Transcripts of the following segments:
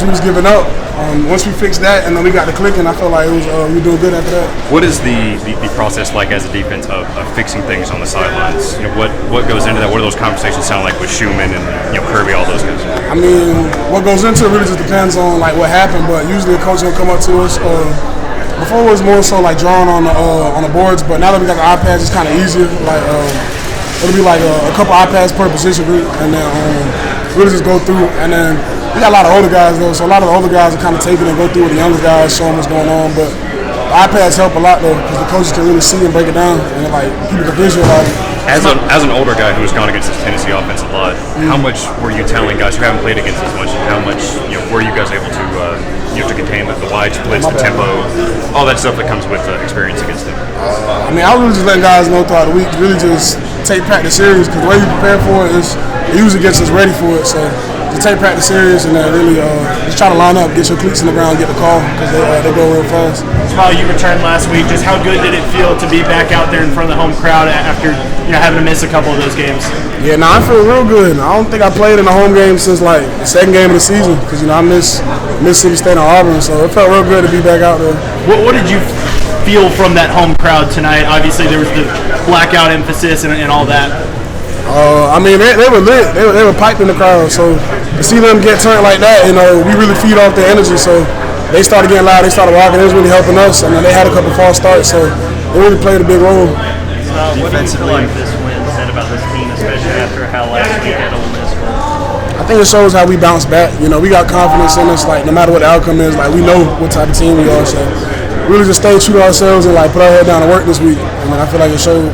We was giving up. Once we fixed that and then we got the clicking, I felt like it was we were doing good after that. What is the process like as a defense of fixing things on the sidelines? What goes into that? What do those conversations sound like with Schumann and Kirby, all those guys? I mean, what goes into it really just depends on like what happened, but usually the coach will come up to us. Before it was more so like drawing on the boards, but now that we got the iPads, it's kind of easier. Like it'll be like a couple iPads per position group, and then really just go through. And then we got a lot of older guys though, so a lot of the older guys are kind of taking and go through with the younger guys, showing what's going on. But the iPads help a lot though, because the coaches can really see and break it down, and like people can visualize it. As an older guy who's gone against this Tennessee offense a lot, how much were you telling guys who haven't played against as much? How much were you guys able to to contain the wide splits, the tempo, all that stuff that comes with experience against them? I mean, I was really just letting guys know throughout the week, really just take practice serious, because the way you prepare for it is it usually gets us ready for it. So just take practice serious and then really just try to line up, get your cleats in the ground, get the call, because they go real fast. Smael, you returned last week. Just how good did it feel to be back out there in front of the home crowd after having to miss a couple of those games? Yeah, I feel real good. I don't think I played in a home game since like the second game of the season, because I missed Mississippi State and Auburn, so it felt real good to be back out there. What did you feel from that home crowd tonight? Obviously, there was the blackout emphasis and all that. I mean, they were lit. They were piped in the crowd. So to see them get turned like that, we really feed off their energy. So they started getting loud. They started rocking. It was really helping us. And then they had a couple false starts, so they really played a big role. What do you feel like this win said about this team, especially after how last week at Ole Miss was? I think it shows how we bounce back. We got confidence in us. Like no matter what the outcome is, like we know what type of team we are. So really just stay true to ourselves and like put our head down and work this week. I feel like it showed.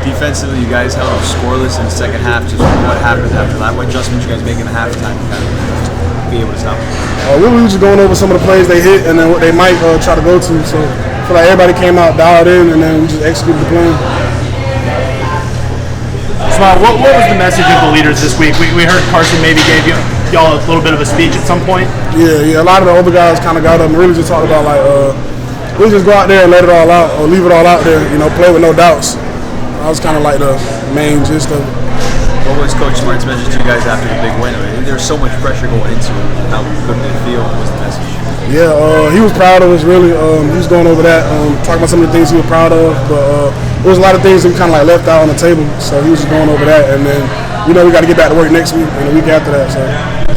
Defensively, you guys held up scoreless in the second half. Just what happened after that? What adjustments you guys make in the halftime to kind of be able to stop them? We were just going over some of the plays they hit and then what they might try to go to. So I feel like everybody came out dialed in and then we just executed the plan. Smael, what was the message of the leaders this week? We heard Carson maybe gave y'all a little bit of a speech at some point. Yeah. A lot of the older guys kind of got up and really just talked about like we just go out there and let it all out or leave it all out there. Play with no doubts. That was kind of like the main gist of it. What was Coach Smart's message to you guys after the big win? I mean, there's so much pressure going into it. How good did it feel? What was the message? Yeah, he was proud of us, really. He was going over that, talking about some of the things he was proud of. But there was a lot of things that we kind of like left out on the table. So he was just going over that. And then, we got to get back to work next week and the week after that. So.